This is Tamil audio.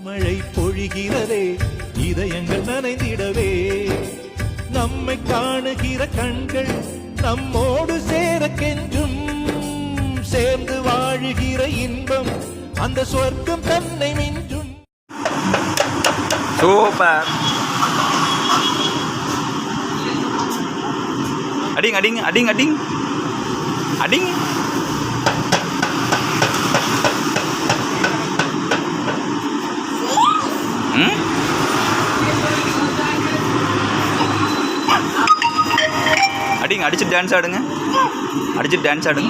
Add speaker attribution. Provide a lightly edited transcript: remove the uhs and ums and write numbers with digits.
Speaker 1: மழை பொழிகிறதே இதயங்கள் நனைந்திடவே நம்மை காணுகிற கண்கள் நம்மோடு சேர கெஞ்சும் சேர்ந்து வாழுகிற இன்பம் அந்த சொர்க்கம் தன்னை மிஞ்சும்.
Speaker 2: சூப்பர். அடிங் அடிங் அடிங் அடிங் அடிங். அடிங்க, அடிச்சு டான்ஸ் ஆடுங்க, அடிச்சு டான்ஸ் ஆடுங்க.